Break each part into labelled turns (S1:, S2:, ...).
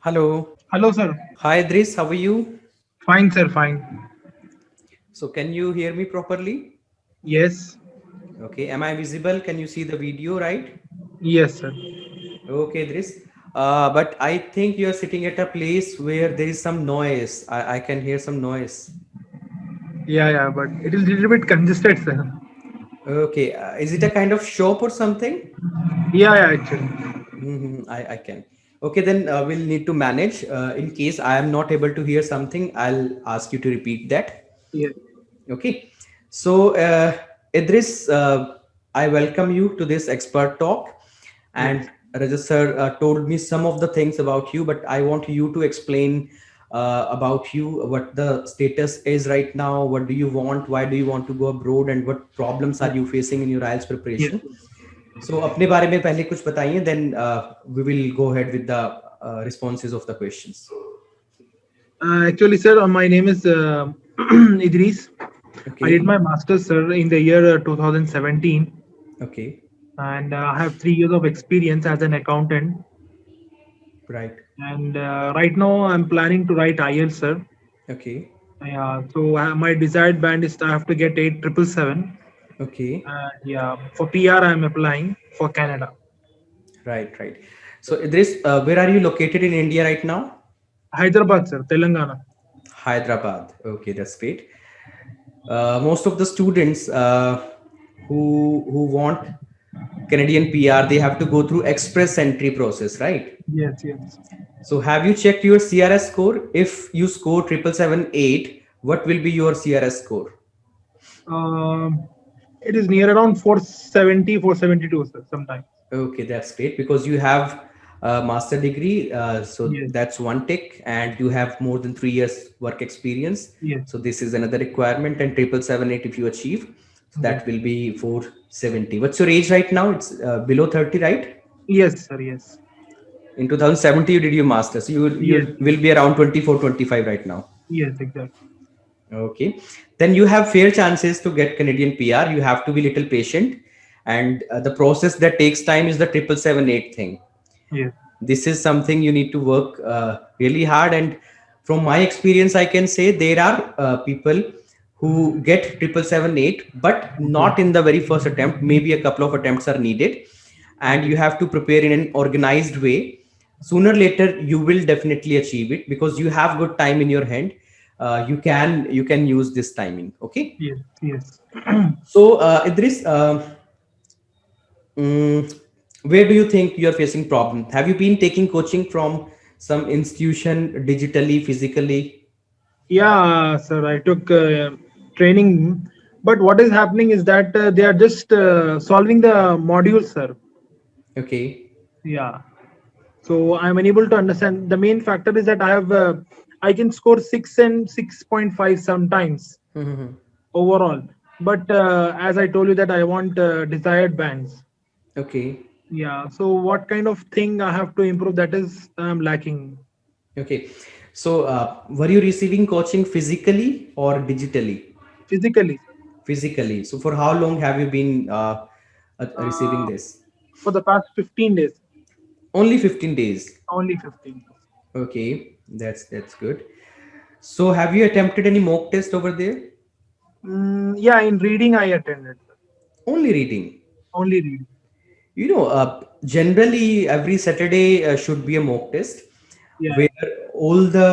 S1: Hello.
S2: Hello, sir.
S1: Hi, Idris. How are you?
S2: Fine, sir. Fine.
S1: So, can you hear me properly?
S2: Yes.
S1: Okay. Am I visible? Can you see the video, right?
S2: Yes, sir.
S1: Okay, Idris. But I think you're sitting at a place where there is some noise. I can hear some noise.
S2: Yeah. But it is a little bit congested, sir.
S1: Okay. Is it a kind of shop or something?
S2: Actually.
S1: I can. Okay, then we'll need to manage. In case I am not able to hear something, I'll ask you to repeat that.
S2: Yes.
S1: Okay. So, Idris, I welcome you to this expert talk. And
S2: Yes.
S1: Raja sir told me some of the things about you, but I want you to explain about you, what the status is right now, what do you want, why do you want to go abroad, and what problems are
S2: Yes.
S1: you facing in your IELTS
S2: Yes.
S1: preparation. So, अपने बारे में पहले कुछ बताइए, then we will go ahead with the responses of the questions.
S2: Actually, sir, my name is Idris. I did
S1: Okay.
S2: my master's, sir, in the year 2017,
S1: Okay.
S2: and I have 3 years of experience as an accountant.
S1: Right.
S2: And right now, I'm planning to write IELTS, sir.
S1: Okay.
S2: Yeah. So my desired band is I have to get 8777.
S1: Okay.
S2: Yeah, for PR, I'm applying for Canada.
S1: Right. Right. So, Idris, where are you located in India right now?
S2: Hyderabad, sir, Telangana.
S1: Hyderabad. Okay, that's great. Most of the students who want Canadian PR, they have to go through express entry process, right?
S2: Yes.
S1: So, have you checked your CRS score? If you score 7778, what will be your CRS score?
S2: Um, it is near around 470, 472, sir, sometimes.
S1: Okay, that's great because you have a master degree. So
S2: Yes,
S1: that's one tick, and you have more than 3 years work experience.
S2: yes,
S1: So this is another requirement, and 7778 if you achieve, so
S2: yes.
S1: that will be 470. What's your age right now? It's below 30, right?
S2: Yes, sir, yes.
S1: In 2070, you did your master, so
S2: Yes,
S1: you will be around 24, 25 right now.
S2: yes, exactly.
S1: Okay, then you have fair chances to get Canadian PR. You have to be little patient, and the process that takes time is the 7778 thing.
S2: Yes,
S1: This is something you need to work really hard, and from my experience I can say there are people who get 7778 but
S2: okay,
S1: not in the very first attempt. Maybe a couple of attempts are needed, and
S2: okay.
S1: you have to prepare in an organized way. Sooner or later you will definitely achieve it because you have good time in your hand. You can use this timing. Okay.
S2: Yes, yes.
S1: So Idris, Mm, where do you think you are facing problem? Have you been taking coaching from some institution digitally, physically?
S2: Yeah, sir, I took training, but what is happening is that they are just solving the modules, sir.
S1: Okay.
S2: Yeah. So I'm unable to understand. The main factor is that I can score 6 and 6.5 sometimes
S1: Mhm.
S2: overall. But as I told you that I want desired bands.
S1: Okay.
S2: Yeah. So what kind of thing I have to improve? That is I'm lacking
S1: Okay. So, were you receiving coaching physically or digitally?
S2: physically.
S1: Physically. So, for how long have you been receiving
S2: Uh,
S1: this?
S2: for the past 15 days,
S1: Only 15 days.
S2: only 15 days.
S1: Okay, that's good. So, have you attempted any mock test over there?
S2: Yeah, in reading I attended.
S1: Only reading.
S2: Only reading.
S1: Generally, every Saturday should be a mock test
S2: Yeah.
S1: where all the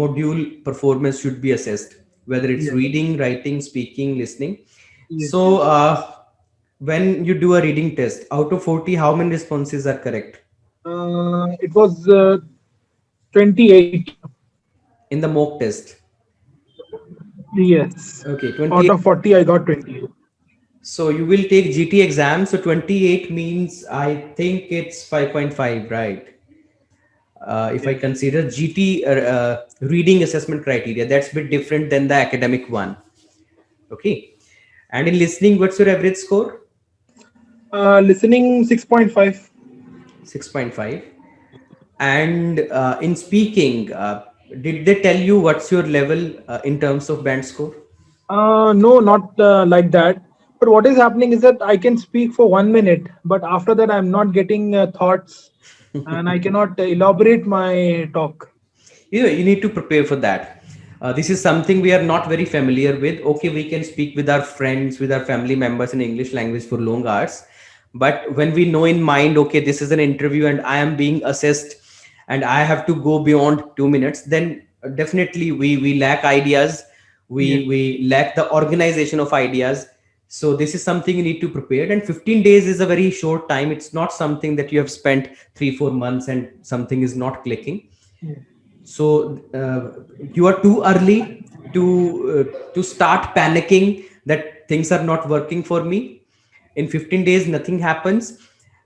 S1: module performance should be assessed, whether it's
S2: Yes.
S1: reading, writing, speaking, listening.
S2: Yes.
S1: So,
S2: Yes.
S1: when you do a reading test, out of 40, how many responses are correct
S2: It was 28.
S1: in the mock test?
S2: Yes.
S1: Okay,
S2: Out
S1: 28.
S2: of 40, I got 28.
S1: So, you will take GT exam. So, 28 means I think it's 5.5, right? If I
S2: Yes.
S1: consider GT reading assessment criteria, that's a bit different than the academic one. Okay. And in listening, what's your average score?
S2: Listening 6.5.
S1: 6.5. And in speaking, did they tell you what's your level in terms of band score?
S2: No, not like that. But what is happening is that I can speak for 1 minute, but after that, I'm not getting thoughts. and I cannot elaborate my talk.
S1: You need to prepare for that. This is something we are not very familiar with. Okay, we can speak with our friends, with our family members in English language for long hours, but when we know in mind, okay, this is an interview and I am being assessed and I have to go beyond 2 minutes, then definitely we lack ideas.
S2: Yes.
S1: We lack the organization of ideas. So this is something you need to prepare. And 15 days is a very short time. It's not something that you have spent 3 4 months and something is not clicking.
S2: Yes.
S1: So you are too early to start panicking that things are not working for me. In 15 days nothing happens.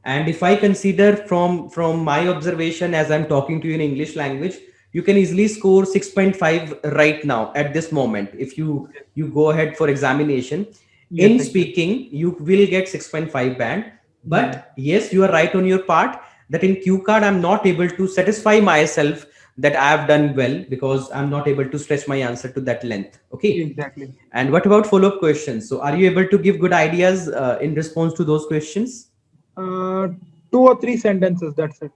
S1: And if I consider from my observation, as I'm talking to you in English language, you can easily score 6.5 right now at this moment. If you go ahead for examination
S2: Yes.
S1: in
S2: Exactly.
S1: speaking, you will get 6.5 band.
S2: Yeah.
S1: But yes, you are right on your part that in Q card I'm not able to satisfy myself that I have done well because I'm not able to stretch my answer to that length. Okay.
S2: Exactly.
S1: And what about follow-up questions? So are you able to give good ideas in response to those questions?
S2: Uh, 2 or 3 sentences. That's it.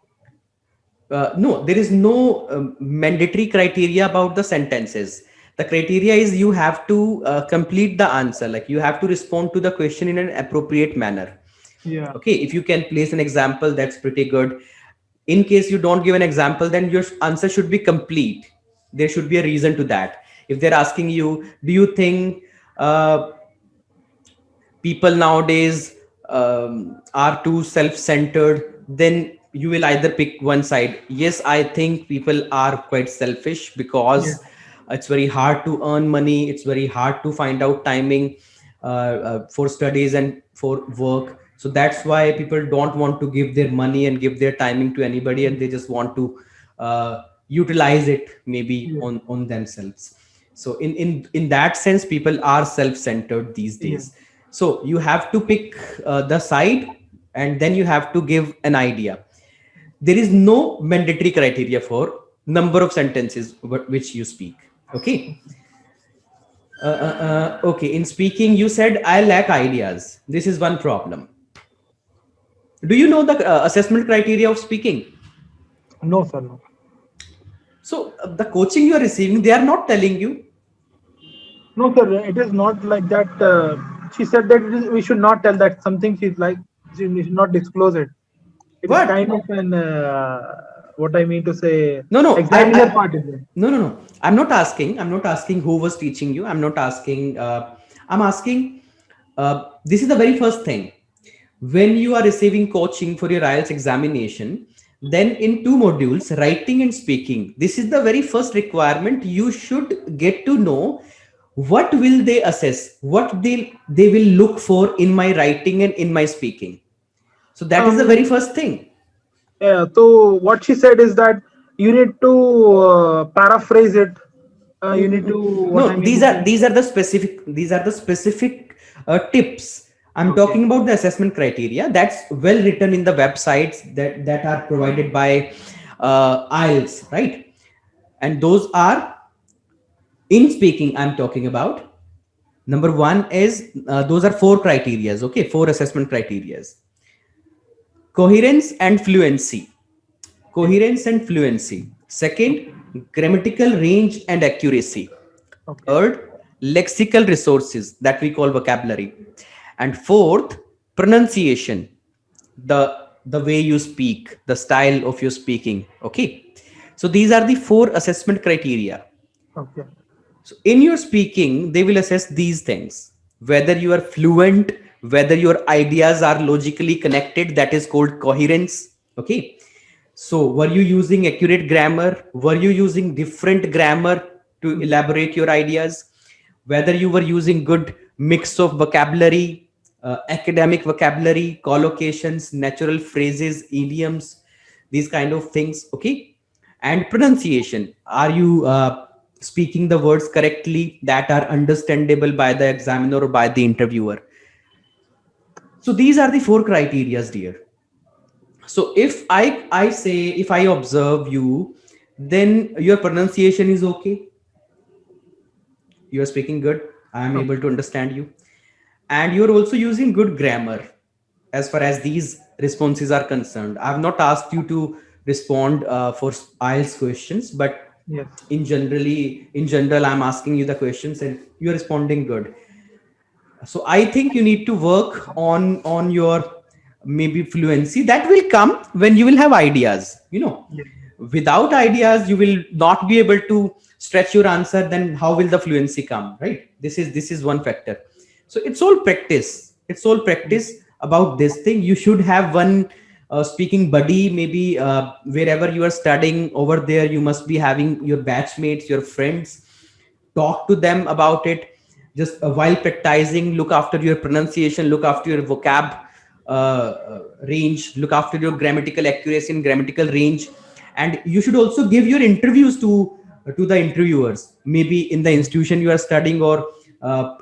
S1: No, there is no mandatory criteria about the sentences. The criteria is you have to complete the answer, like you have to respond to the question in an appropriate manner.
S2: Yeah.
S1: Okay, if you can place an example, that's pretty good. In case you don't give an example, then your answer should be complete. There should be a reason to that. If they're asking you, do you think people nowadays are too self-centered, then you will either pick one side. Yes, I think people are quite selfish
S2: Yeah.
S1: because it's very hard to earn money, it's very hard to find out timing for studies and for work. So that's why people don't want to give their money and give their timing to anybody, and they just want to utilize it maybe
S2: Yeah.
S1: on themselves. So in that sense, people are self-centered these
S2: Yeah.
S1: days. So you have to pick the side, and then you have to give an idea. There is no mandatory criteria for number of sentences which you speak. Okay. Okay, in speaking you said I lack ideas. This is one problem. Do you know the assessment criteria of speaking?
S2: No, sir. No.
S1: So the coaching you are receiving, they are not telling you
S2: No, sir. It is not like that. She said that we should not tell that something she's like. We should not disclose it. It is
S1: what.
S2: kind of an what I mean to say.
S1: No, no,
S2: Examiner part is there.
S1: no, no, no. I'm not asking who was teaching you. I'm not asking. I'm asking. This is the very first thing. When you are receiving coaching for your IELTS examination, then in two modules, writing and speaking, this is the very first requirement. You should get to know what will they assess, what they will look for in my writing and in my speaking. So that is the very
S2: Um,
S1: first thing.
S2: yeah. So what she said is that you need to paraphrase it. You need to what I
S1: No,
S2: mean to say.
S1: these are the specific tips. I'm
S2: Okay.
S1: talking about the assessment criteria that's well written in the websites that are provided by IELTS, right? And those are in speaking. I'm talking about number one is those are four criterias. Okay, four assessment criterias: coherence and fluency.
S2: Okay.
S1: Coherence and fluency. Second, grammatical range and accuracy.
S2: Okay.
S1: Third, lexical resources that we call vocabulary. And fourth, pronunciation, the way you speak, the style of your speaking. Okay. So these are the four assessment criteria.
S2: Okay.
S1: So in your speaking, they will assess these things: whether you are fluent, whether your ideas are logically connected, that is called coherence. Okay. So were you using accurate grammar? Were you using different grammar to
S2: Mm.
S1: elaborate your ideas? Whether you were using good mix of vocabulary, academic vocabulary, collocations, natural phrases, idioms, these kind of things. Okay. And pronunciation. Are you speaking the words correctly that are understandable by the examiner or by the interviewer? So these are the four criterias, dear. So if I say, if I observe you, then your pronunciation is okay, you are speaking good, I am able
S2: Okay.
S1: to understand you, and you're also using good grammar. as far as these responses are concerned. I have not asked you to respond for IELTS questions, but
S2: Yes.
S1: in general, I'm asking you the questions and you're responding good. So I think you need to work on your maybe fluency. That will come when you will have ideas.
S2: Yes.
S1: Without ideas, you will not be able to stretch your answer. Then how will the fluency come, right? This is one factor. So it's all
S2: Yes.
S1: practice about this thing. You should have one speaking buddy, maybe wherever you are studying over there. You must be having your batchmates, your friends. Talk to them about it. Just while practicing, look after your pronunciation, look after your vocab range, look after your grammatical accuracy and grammatical range. And you should also give your interviews to the interviewers, maybe in the institution you are studying, or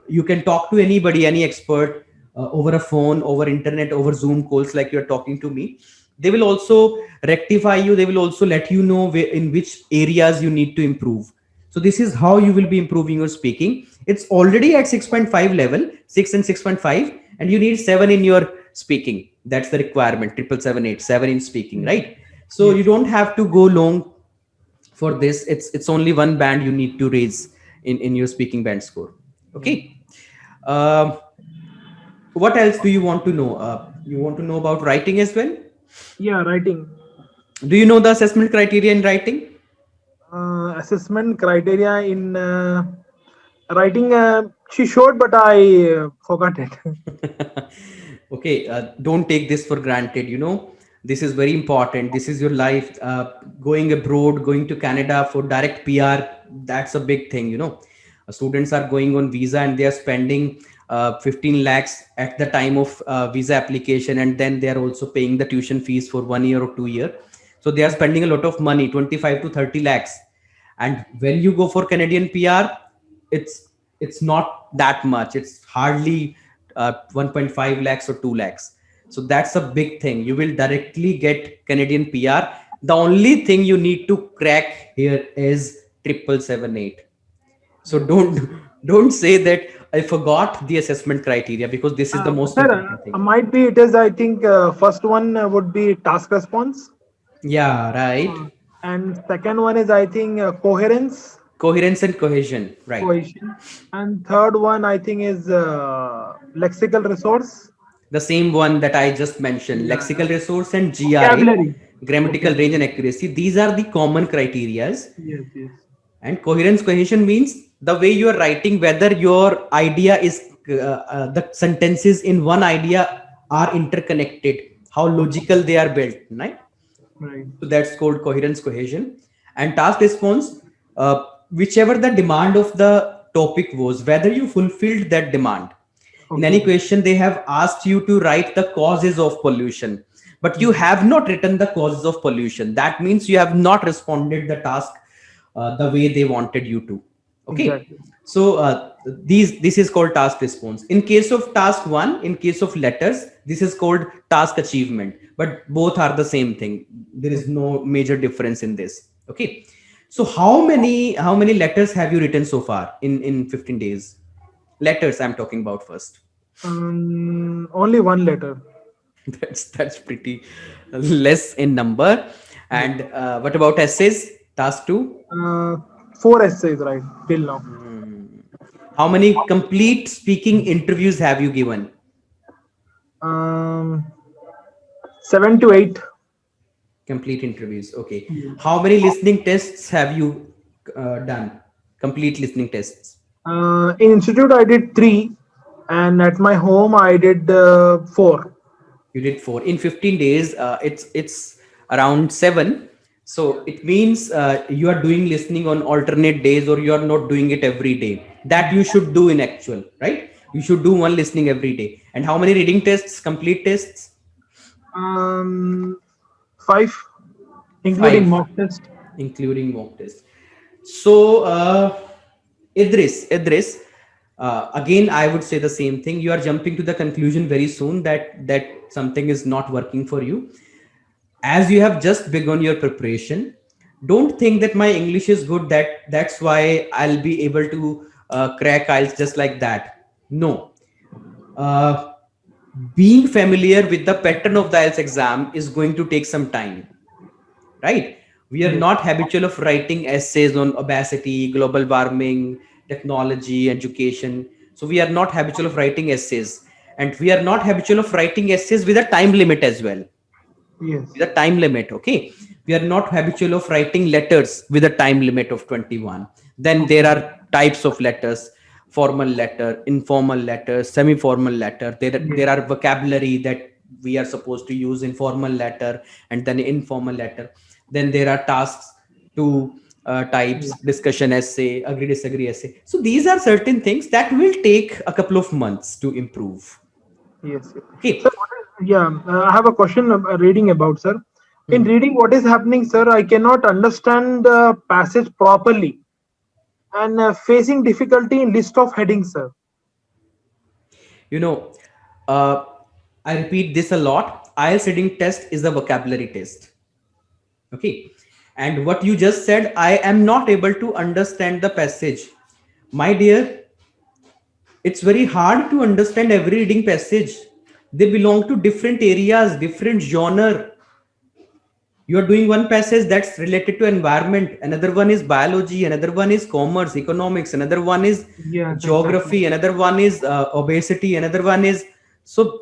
S1: you can talk to anybody, any expert, over a phone, over internet, over Zoom calls, like you're talking to me. They will also rectify you. They will also let you know in which areas you need to improve. So this is how you will be improving your speaking. It's already at 6.5 level, 6 and 6.5, and you need 7 in your speaking. That's the requirement. 777 7 in speaking,
S2: Yes.
S1: right? So you
S2: Yes.
S1: don't have to go long for this. It's only one band you need to raise in your speaking band score.
S2: Yes.
S1: Okay. Um, what else do you want to know? You want to know about writing as well?
S2: Yeah, writing.
S1: Do you know the assessment criteria in writing?
S2: Assessment criteria in writing. She showed, but I forgot it.
S1: Okay, don't take this for granted. This is very important. This is your life. Going abroad, going to Canada for direct PR, that's a big thing. Students are going on visa and they are spending 15 lakhs at the time of visa application, and then they are also paying the tuition fees for 1 year or 2 year. So they are spending a lot of money, 25 to 30 lakhs. And when you go for Canadian PR, it's not that much. It's hardly 1.5 lakhs or 2 lakhs. So that's a big thing. You will directly get Canadian PR. The only thing you need to crack here is 777 8. So
S2: Yes.
S1: don't say that I forgot the assessment criteria, because this is the most
S2: Sir,
S1: important thing.
S2: might be it is. I think first one would be task response,
S1: Yeah, right.
S2: and second one is I think coherence,
S1: Coherence and cohesion, right?
S2: cohesion, and third one I think is lexical resource.
S1: The same one that I just mentioned,
S2: Yeah,
S1: lexical resource and GRA,
S2: vocabulary.
S1: grammatical range and
S2: Vocabulary.
S1: accuracy. These are the common criterias.
S2: Yes, yes.
S1: And coherence cohesion means the way you are writing, whether your idea is the sentences in one idea are interconnected, how
S2: Okay.
S1: logical they are built, right?
S2: Right.
S1: So that's called coherence cohesion. And task response, whichever the demand of the topic was, whether you fulfilled that demand. In any
S2: Okay.
S1: question, they have asked you to write the causes of pollution, but you
S2: Mhm.
S1: have not written the causes of pollution. That means you have not responded the task the way they wanted you to. Okay.
S2: Exactly.
S1: So this is called task response. In case of task one, in case of letters, this is called task achievement. But both are the same thing. There is no major difference in this. Okay. So how many letters have you written so far in 15 days? Letters I'm talking about first.
S2: Only one letter.
S1: That's pretty less in number.
S2: Yes.
S1: And what about essays? Task two.
S2: Uh, Four essays, right? Till now.
S1: How many complete speaking interviews have you given?
S2: Um, 7 to 8.
S1: Complete interviews. Okay.
S2: Yes.
S1: How many listening tests have you done? Complete listening tests.
S2: In institute, I did 3, and at my home, I did 4.
S1: You did 4 in 15 days. It's around 7. So it means you are doing listening on alternate days, or you are not doing it every day. That you should do in actual, right? You should do one listening every day. And how many reading tests? Complete tests?
S2: Um, 5, including
S1: 5,
S2: mock test.
S1: including mock test. So Idris, again, I would say the same thing. You are jumping to the conclusion very soon that something is not working for you. As you have just begun your preparation, don't think that my English is good. That's why I'll be able to crack IELTS just like that. No. Uh, being familiar with the pattern of the IELTS exam is going to take some time, right? We are
S2: Yes.
S1: not habitual of writing essays on obesity, global warming, technology, education. So we are not habitual of writing essays, and we are not habitual of writing essays with a time limit as well.
S2: Yes.
S1: With a time limit, okay? We are not habitual of writing letters with a time limit of 21. Then there
S2: Okay.
S1: are types of letters: formal letter, informal letter, semi-formal letter. There
S2: Yes.
S1: are vocabulary that we are supposed to use in formal letter and then informal letter. Then there are tasks to types:
S2: Yes.
S1: discussion essay, agree disagree essay. So these are certain things that will take a couple of months to improve.
S2: Yes. Yes.
S1: Okay.
S2: Sir, yeah, I have a question reading about, sir. In
S1: Hmm.
S2: reading what is happening, sir, I cannot understand the passage properly and facing difficulty in list of headings, sir.
S1: You know, uh, I repeat this a lot. IELTS reading test is a vocabulary test. Okay. And what you just said, I am not able to understand the passage. My dear, it's very hard to understand every reading passage. They belong to different areas, different genre. You are doing one passage that's related to environment, another one is biology, another one is commerce, economics, another one is
S2: Yes, exactly.
S1: geography, another one is obesity, another one is. So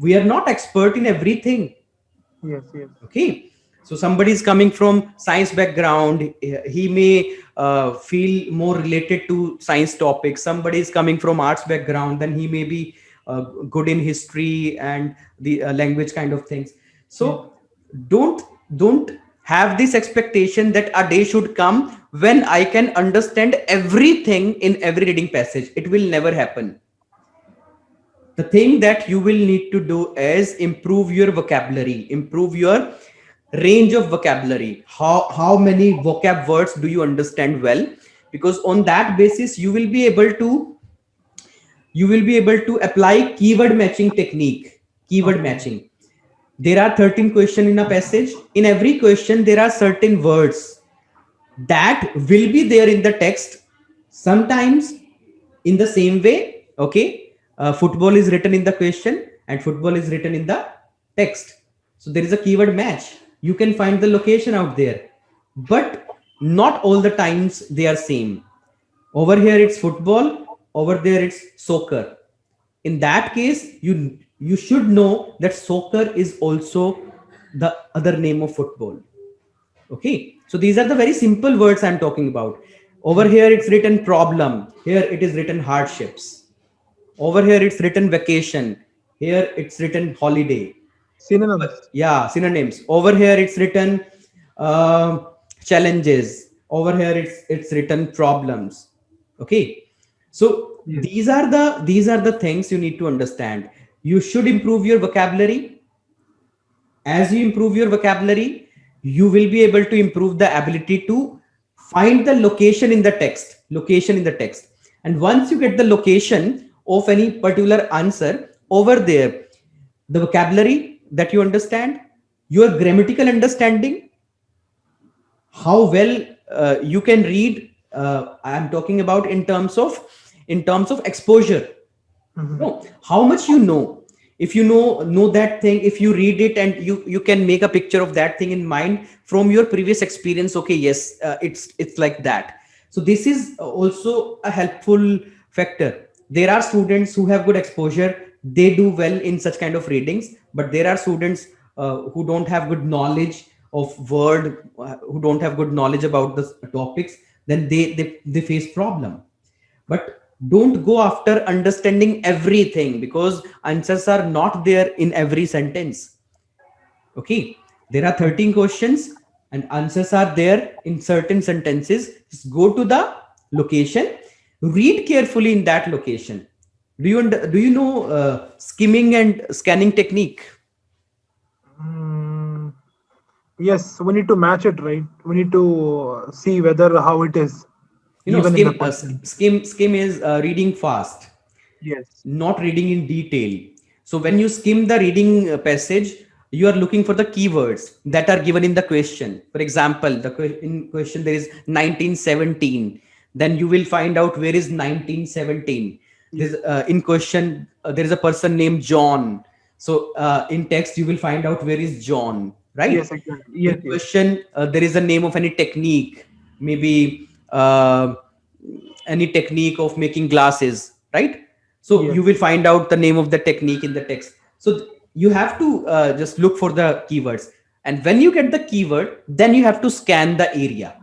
S1: we are not expert in everything.
S2: Yes, yes.
S1: Okay, so somebody is coming from science background, he may feel more related to science topics. Somebody is coming from arts background, then he may be good in history and the language kind of things.
S2: Yes.
S1: So don't don't have this expectation that a day should come when I can understand everything in every reading passage. It will never happen. The thing that you will need to do is improve your vocabulary, improve your range of vocabulary. How many vocab words do you understand well? Because on that basis you will be able to apply keyword matching technique. Keyword
S2: Okay.
S1: matching, there are 13 questions in a passage. In every question there are certain words that will be there in the text. Sometimes in the same way, okay, football is written in the question and football is written in the text. So there is a keyword match. You can find the location out there, but not all the times they are same. Over here it's football, over there it's soccer. In that case, you should know that soccer is also the other name of football. Okay, so these are the very simple words I'm talking about. Over
S2: Yes.
S1: here it's written problem, here it is written hardships. Over here it's written vacation, here it's written holiday.
S2: Synonyms.
S1: Yeah, synonyms. Over here it's written uh, challenges. Over here it's written problems. Okay, so
S2: Yes.
S1: these are the things you need to understand. You should improve your vocabulary. As you improve your vocabulary, you will be able to improve the ability to find the location in the text. And once you get the location of any particular answer over there, the vocabulary that you understand, your grammatical understanding, how well you can read, I am talking about in terms of exposure.
S2: Mhm.
S1: No, how much you know. If you know that thing, if you read it and you can make a picture of that thing in mind from your previous experience. Okay, yes, it's like that. So this is also a helpful factor. There are students who have good exposure, they do well in such kind of readings, but there are students who don't have good knowledge of word, who don't have good knowledge about the topics. Then they face problem. But don't go after understanding everything, because answers are not there in every sentence. Okay, there are 13 questions and answers are there in certain sentences. Just go to the location, read carefully in that location. Do you know skimming and scanning technique?
S2: Mm, yes, we need to match it, right? We need to see whether how it is,
S1: You know,
S2: even in the question.
S1: skim is reading fast,
S2: Yes.
S1: not reading in detail. So when you skim the reading passage, you are looking for the keywords that are given in the question. For example, in question there is 1917. Then you will find out where is 1917. There's in question there is a person named John. So in text you will find out where is John, right?
S2: Yes, exactly.
S1: In
S2: Yes, yes.
S1: question there is a name of any technique, maybe any technique of making glasses, right? So
S2: Yes.
S1: you will find out the name of the technique in the text. So you have to just look for the keywords, and when you get the keyword, then you have to scan the area.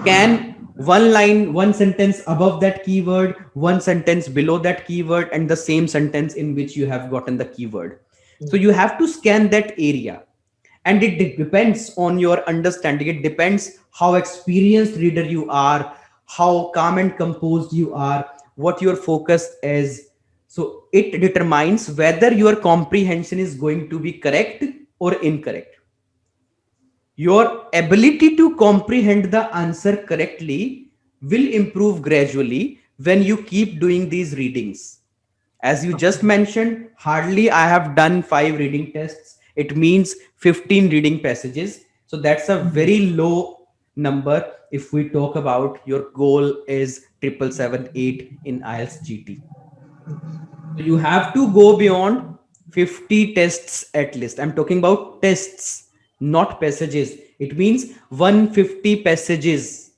S1: Scan one line, one sentence above that keyword, one sentence below that keyword, and the same sentence in which you have gotten the keyword. So you have to scan that area, and it depends on your understanding. It depends how experienced reader you are, how calm and composed you are, what your focus is. So it determines whether your comprehension is going to be correct or incorrect. Your ability to comprehend the answer correctly will improve gradually when you keep doing these readings. As you just mentioned, hardly I have done 5 reading tests. It means 15 reading passages. So that's a very low number if we talk about your goal is 7778 in IELTS GT. So you have to go beyond 50 tests at least. I'm talking about tests, not passages. It means 150 passages.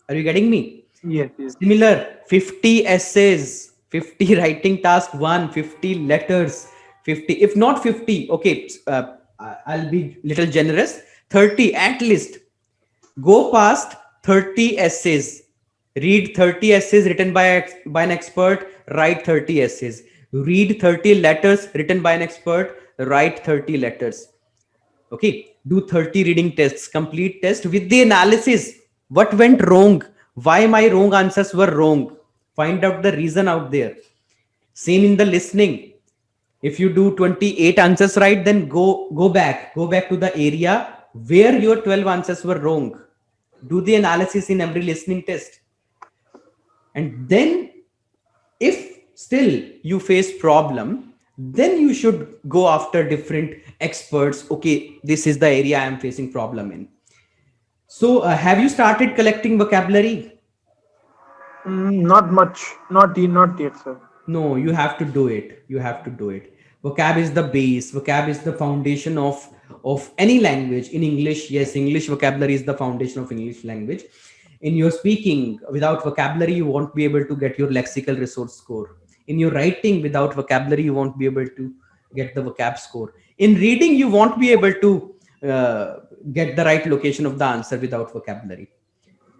S1: Are you getting me?
S2: Yes, yes.
S1: Similar, 50 essays, 50 writing task one, 50 letters, 50, if not 50, okay, I'll be little generous, 30 at least. Go past 30 essays. Read 30 essays written by an expert, write 30 essays. Read 30 letters written by an expert, write 30 letters. Okay, do 30 reading tests, complete test with the analysis. What went wrong? Why my wrong answers were wrong? Find out the reason out there. Same in the listening. If you do 28 answers right, then go back to the area where your 12 answers were wrong. Do the analysis in every listening test. And then if still you face problem, then you should go after different experts. Okay, this is the area I am facing problem in. So have you started collecting vocabulary?
S2: Not much. Not yet, sir.
S1: No, you have to do it. You have to do it. Vocab is the base. Vocab is the foundation of any language. In English, yes, English vocabulary is the foundation of English language. In your speaking, without vocabulary, you won't be able to get your lexical resource score. In your writing, without vocabulary, you won't be able to get the vocab score. In reading, you won't be able to get the right location of the answer without vocabulary.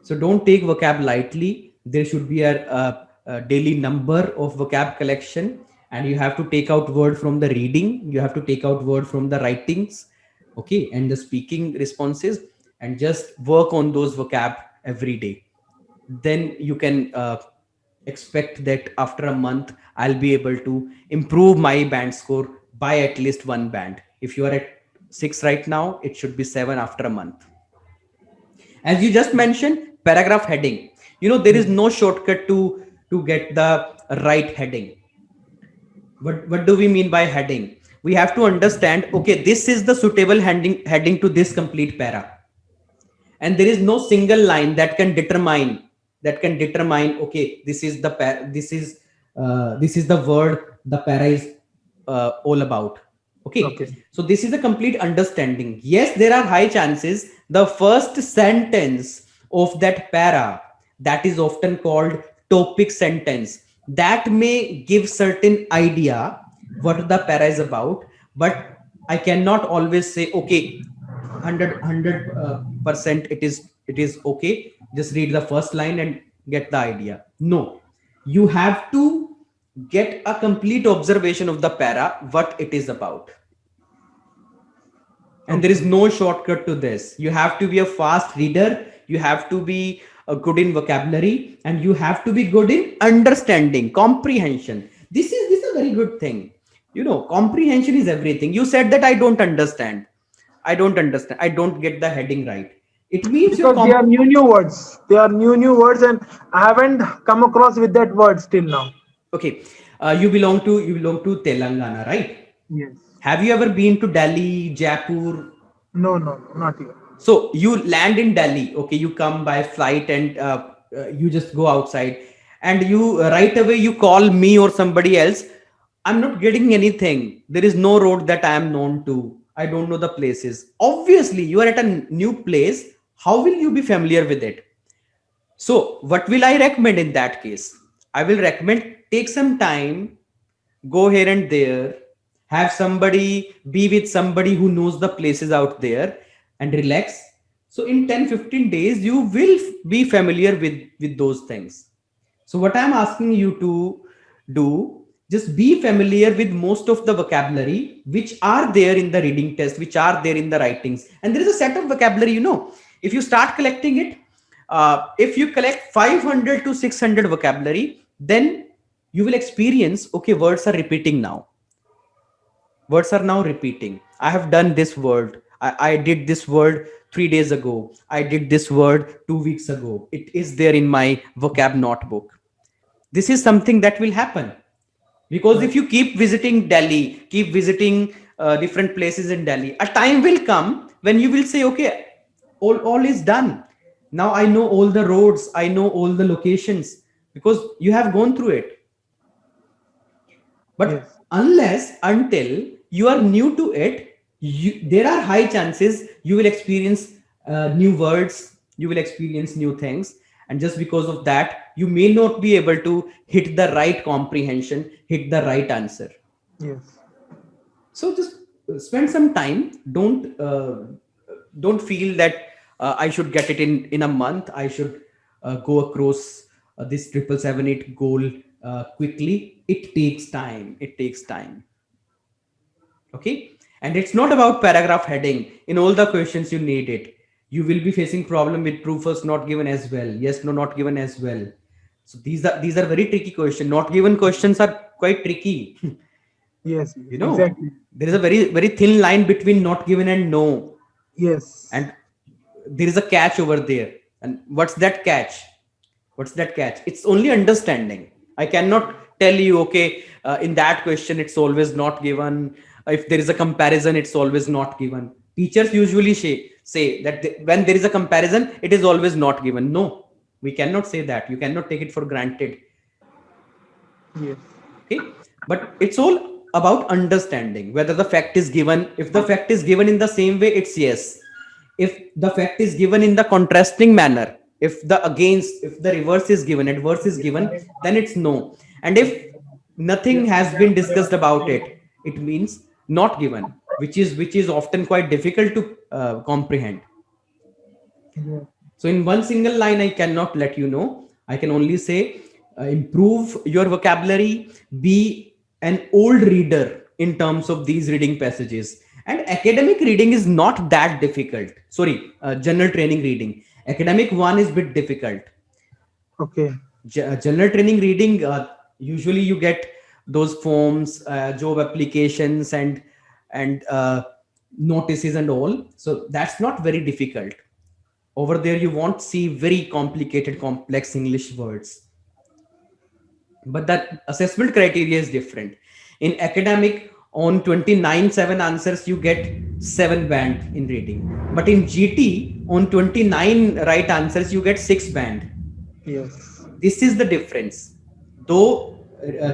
S1: So don't take vocab lightly. There should be a daily number of vocab collection, and you have to take out word from the reading. You have to take out word from the writings, okay, and the speaking responses, and just work on those vocab every day. Then you can expect that after a month, I'll be able to improve my band score by at least one band. If you are at 6 right now, it should be 7 after a month. As you just mentioned, paragraph heading, there is no shortcut to get the right heading. What do we mean by heading? We have to understand, okay, this is the suitable heading to this complete para, and there is no single line that can determine okay, this is the word the para is all about. Okay,
S2: Okay.
S1: so this is a complete understanding. Yes, there are high chances the first sentence of that para, that is often called topic sentence, that may give certain idea what the para is about, but I cannot always say okay, 100% it is okay, just read the first line and get the idea. No, you have to get a complete observation of the para, what it is about. And there is no shortcut to this. You have to be a fast reader, you have to be good in vocabulary, and you have to be good in understanding, comprehension. This is a very good thing. Comprehension is everything. You said that I don't understand, I don't get the heading right. It means your
S2: Because they are new words. They are new words, and I haven't come across with that word till now.
S1: okay. You belong to Telangana, right?
S2: Yes.
S1: Have you ever been to Delhi, Jaipur?
S2: No, no, not yet.
S1: So you land in Delhi. Okay, you come by flight, and you just go outside, and you right away you call me or somebody else, I'm not getting anything. There is no road that I am known to. I don't know the places. Obviously, you are at a new place. How will you be familiar with it? So, what will I recommend in that case? I will recommend take some time, go here and there, have somebody, be with somebody who knows the places out there and relax. So, in 10-15 days, you will be familiar with those things. So what I'm asking you to do, just be familiar with most of the vocabulary which are there in the reading test, which are there in the writings. And there is a set of vocabulary, if you start collecting it, if you collect 500 to 600 vocabulary, then you will experience, okay, words are repeating now. Words are now repeating. I have done this word. I did this word 3 days ago. I did this word 2 weeks ago. It is there in my vocab notebook. This is something that will happen, because if
S2: Right.
S1: you keep visiting Delhi, keep visiting different places in Delhi, a time will come when you will say, okay, all is done. Now I know all the roads, I know all the locations, because you have gone through it. But
S2: Yes.
S1: unless until you are new to it, there are high chances you will experience new words, you will experience new things, and just because of that, you may not be able to hit the right comprehension, hit the right answer.
S2: Yes.
S1: So just spend some time. Don't feel that I should get it in a month. I should go across this 777 8 goal quickly. It takes time. It takes time. Okay, and it's not about paragraph heading. In all the questions you need it, you will be facing problem with true false not given as well, yes no not given as well. So these are very tricky questions. Not given questions are quite tricky.
S2: Yes.
S1: you know
S2: Exactly.
S1: there is a very very thin line between not given and no,
S2: Yes.
S1: and there is a catch over there. And what's that catch? It's only understanding. I cannot tell you, okay, in that question it's always not given. If there is a comparison, it's always not given. Teachers usually say that when there is a comparison, it is always not given. No, we cannot say that. You cannot take it for granted.
S2: Yes.
S1: Okay, but it's all about understanding whether the fact is given. If the fact is given in the same way, it's yes. If the fact is given in the contrasting manner, if the reverse is given, adverse is given, then it's no. And if nothing has been discussed about it, it means not given, which is often quite difficult to comprehend.
S2: Yeah.
S1: So in one single line, I cannot let you know. I can only say improve your vocabulary, be an old reader in terms of these reading passages. And academic reading is not that difficult. Sorry, general training reading. Academic one is bit difficult.
S2: Okay.
S1: General training reading, usually you get those forms, job applications, and notices and all. So that's not very difficult. Over there you won't see very complicated complex English words, but that assessment criteria is different. In academic, on 29/7 answers you get 7 band in reading, but in GT on 29 right answers you get 6 band.
S2: Yes.
S1: This is the difference. Though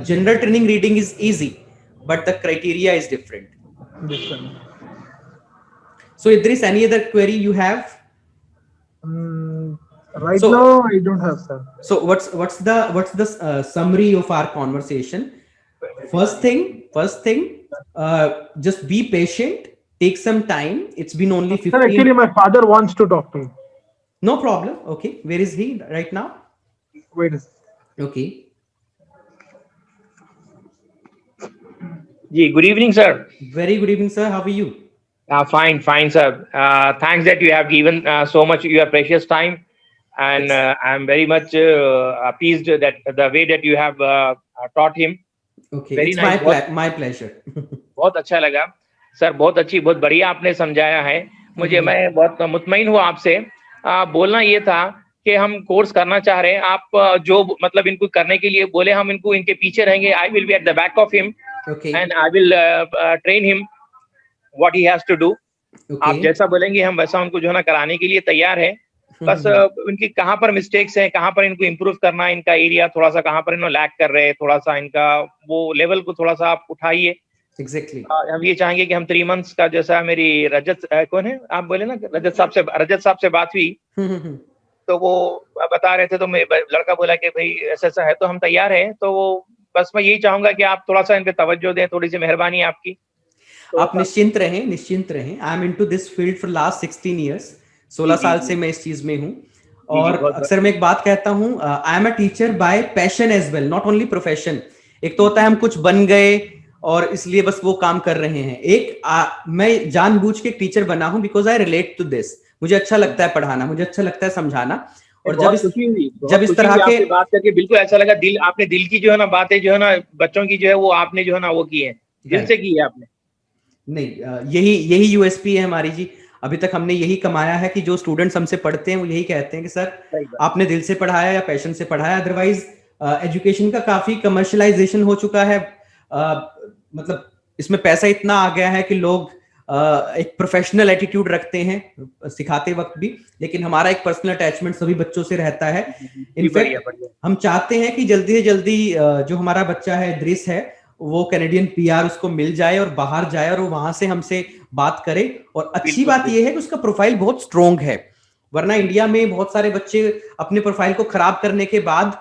S1: general training reading is easy, but the criteria is different.
S2: Different.
S1: So if there is any other query you have,
S2: Right
S1: so
S2: now, I don't have, sir.
S1: so what's the summary of our conversation? First thing, just be patient, take some time. It's been only
S2: Sir,
S1: 15.
S2: actually, my father wants to talk to me.
S1: No problem. Okay, where is he right now?
S2: Wait a second.
S1: Okay,
S3: Ji, good evening, sir.
S1: very good evening, sir. How are you?
S3: Fine, fine, sir. Thanks that you have given so much your precious time, and
S1: It's
S3: I'm very much appeased that the way that you have taught him.
S1: okay.
S3: Very
S1: It's
S3: nice.
S1: my pleasure.
S3: बहुत अच्छा लगा sir, बहुत अच्छी, बहुत बढ़िया आपने समझाया है मुझे। मैं बहुत मुतमईन हूँ आपसे। बोलना ये था कि हम कोर्स करना चाह रहे हैं, आप जो मतलब इनको करने के लिए बोले, हम इनको इनके पीछे रहेंगे। I will be at the back of him
S1: Okay,
S3: and I will train him what he has to do. आप
S1: okay,
S3: जैसा बोलेंगे हम वैसा उनको जो है ना कराने के लिए तैयार है। बस उनकी कहाँ पर मिस्टेक्स हैं, कहाँ पर इनको इम्प्रूव करना है, इनका एरिया थोड़ा सा कहाँ पर इन्होंने लैग कर रहे हैं, थोड़ा सा इनका वो लेवल को थोड़ा सा आप उठाइए।
S1: एग्जैक्टली।
S3: हम ये चाहेंगे कि हम 3 मंथ्स का, जैसा मेरी रजत कौन है आप बोले ना, रजत साहब से बात हुई, तो वो बता रहे थे, तो लड़का बोला कि भाई ऐसा ऐसा है, तो हम तैयार हैं। तो वो बस मैं यही चाहूंगा कि आप थोड़ा सा इन पे तवज्जो दें, थोड़ी सी मेहरबानी आपकी। तो
S1: आप निश्चिंत रहें, निश्चिंत रहें। I am into this field for last 16 years, 16 साल से मैं इस चीज में हूँ। और अक्सर मैं एक बात कहता हूँ, I am a teacher by passion as well, not only profession. एक तो होता है हम कुछ बन गए और इसलिए बस वो काम कर रहे हैं। मैं जानबूझ के टीचर बना हूं because I relate to this. मुझे अच्छा लगता है पढ़ाना, मुझे अच्छा लगता है समझाना। और जब इस तरह के
S3: बात करके बिल्कुल ऐसा लगा, आपने दिल की जो है ना बातें जो है ना बच्चों की जो है वो आपने जो है ना वो की है, दिल से की है आपने।
S1: नहीं, यही यूएसपी है हमारी जी। अभी तक हमने यही कमाया है कि जो स्टूडेंट्स हमसे पढ़ते हैं वो यही कहते हैं कि सर आपने दिल से पढ़ाया या पैशन से पढ़ाया। अदरवाइज एजुकेशन का काफी कमर्शलाइजेशन हो चुका है। मतलब इसमें पैसा इतना आ गया है कि लोग एक प्रोफेशनल एटीट्यूड रखते हैं सिखाते वक्त भी, लेकिन हमारा एक पर्सनल अटैचमेंट सभी बच्चों से रहता है। इनफैक्ट हम चाहते हैं कि जल्दी से जल्दी जो हमारा बच्चा है दृश्य है वो कैनेडियन पीआर उसको मिल जाए और बाहर जाए और वो वहां से हमसे बात करे। और अच्छी बात यह है कि उसका प्रोफाइल बहुत स्ट्रोंग है, वरना इंडिया में बहुत सारे बच्चे अपने प्रोफाइल को खराब करने के बाद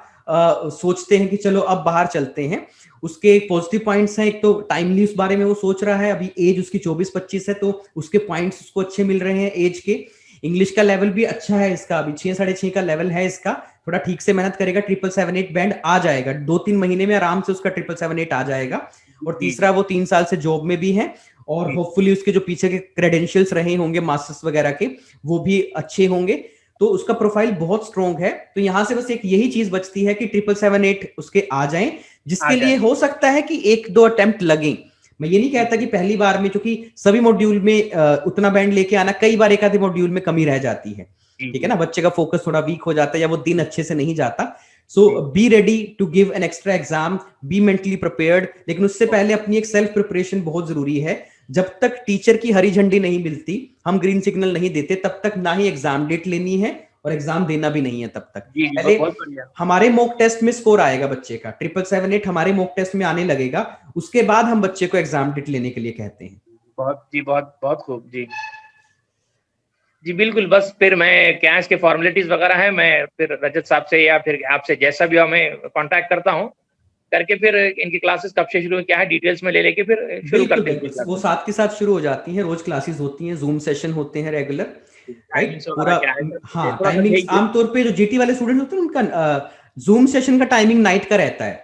S1: सोचते हैं कि चलो अब बाहर चलते हैं। उसके पॉजिटिव पॉइंट्स हैं, एक तो टाइमली उस बारे में वो सोच रहा है, अभी एज उसकी 24-25 है तो उसके पॉइंट्स उसको अच्छे मिल रहे हैं एज के। इंग्लिश का लेवल भी अच्छा है इसका, अभी 6-6.5 का लेवल है इसका। थोड़ा ठीक से मेहनत करेगा 777-8 बैंड आ जाएगा, 2-3 महीने में आराम से उसका 777-8 आ जाएगा। और तीसरा वो 3 साल से जॉब में भी है और होपफुली उसके जो पीछे के क्रेडेंशियल्स रहे होंगे मास्टर्स वगैरह के वो भी अच्छे होंगे, तो उसका प्रोफाइल बहुत स्ट्रॉन्ग है। तो यहां से बस एक यही चीज बचती है कि 777-8 उसके आ जाएं, जिसके लिए हो सकता है कि 1-2 अटेम्प्ट लगें। मैं ये नहीं कहता कि पहली बार में, क्योंकि सभी मॉड्यूल में उतना बैंड लेके आना, कई बार एक आधे मॉड्यूल में कमी रह जाती है, ठीक है ना, बच्चे का फोकस थोड़ा वीक हो जाता है या वो दिन अच्छे से नहीं जाता। So be ready to give an extra exam, be mentally prepared. लेकिन उससे पहले अपनी एक सेल्फ प्रिपरेशन बहुत जरूरी है। जब तक टीचर की हरी झंडी नहीं मिलती, हम ग्रीन सिग्नल नहीं देते, तब तक ना ही एग्जाम डेट लेनी है और एग्जाम देना भी नहीं है तब तक। पहले हमारे मॉक टेस्ट में स्कोर आएगा बच्चे का, 777-8 हमारे मॉक टेस्ट में आने लगेगा, उसके बाद हम बच्चे को एग्जाम डेट लेने के लिए कहते हैं।
S3: बहुत खूब जी बिल्कुल। बस फिर मैं क्या इसके फॉर्मेलिटीज वगैरह है, मैं फिर रजत साहब से या फिर आपसे जैसा भी हो मैं कांटेक्ट करता हूँ, करके फिर इनकी क्लासेस कब से शुरू क्या है डिटेल्स में ले लेके फिर शुरू करते हैं।
S1: वो साथ के साथ शुरू हो जाती हैं, रोज क्लासेस होती हैं, जूम सेशन होते हैं रेगुलर, राइट पूरा। हाँ, टाइमिंग आमतौर पे जो जीटी वाले स्टूडेंट होते हैं उनका जूम सेशन का टाइमिंग नाइट का रहता है,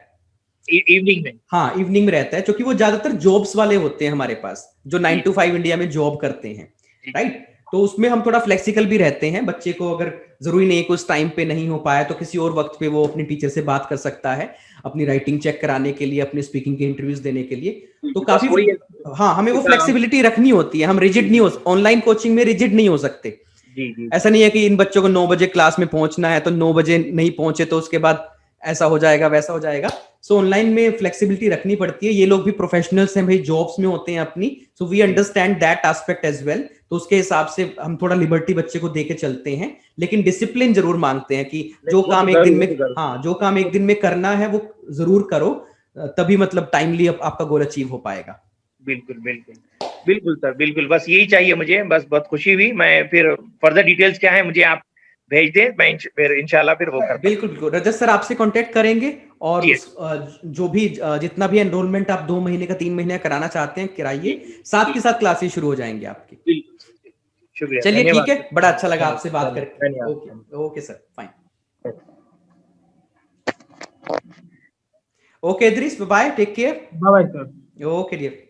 S3: इवनिंग में।
S1: हाँ इवनिंग में रहता है, क्योंकि वो ज्यादातर जॉब्स वाले होते हैं हमारे पास जो 9 to 5 इंडिया में जॉब करते हैं, राइट। तो उसमें हम थोड़ा फ्लेक्सिबल भी रहते हैं। बच्चे को अगर जरूरी नहीं कुछ टाइम पे नहीं हो पाया तो किसी और वक्त पे वो अपने टीचर से बात कर सकता है, अपनी राइटिंग चेक कराने के लिए, अपने स्पीकिंग के इंटरव्यूज देने के लिए। तो काफी हाँ, हमें वो फ्लेक्सिबिलिटी रखनी होती है। हम रिजिड नहीं हो, ऑनलाइन कोचिंग में रिजिड नहीं हो सकते। ऐसा नहीं है कि इन बच्चों को 9 बजे क्लास में पहुंचना है तो 9 बजे नहीं पहुंचे तो उसके बाद ऐसा हो जाएगा वैसा हो जाएगा। सो ऑनलाइन में फ्लेक्सिबिलिटी रखनी पड़ती है। ये लोग भी प्रोफेशनल्स हैं भाई, जॉब्स में होते हैं अपनी, so we understand that aspect as well. तो उसके हिसाब से हम थोड़ा लिबर्टी बच्चे को देके चलते हैं, लेकिन डिसिप्लिन जरूर मांगते हैं कि जो काम एक दिन में, हाँ जो काम एक दिन में करना है वो जरूर करो, तभी मतलब टाइमली आपका गोल अचीव हो पाएगा।
S3: बिल्कुल सर, बिल्कुल। बस यही चाहिए मुझे, बस बहुत खुशी हुई। मैं फिर फर्दर डिटेल्स क्या है मुझे आप भेज दें, मैं फिर इंशाल्लाह फिर वो कर।
S1: बिल्कुल रजत सर आपसे कांटेक्ट करेंगे और जो भी जितना भी एनरोलमेंट आप 2 महीने का 3 महीने का कराना चाहते हैं कराइए, साथ के साथ क्लासेस शुरू हो जाएंगे आपकी।
S3: शुक्रिया,
S1: चलिए ठीक है, बड़ा अच्छा लगा आपसे बात करके। Okay sir, fine. Okay Idris, bye, take care.
S2: Bye sir.
S1: Okay dear.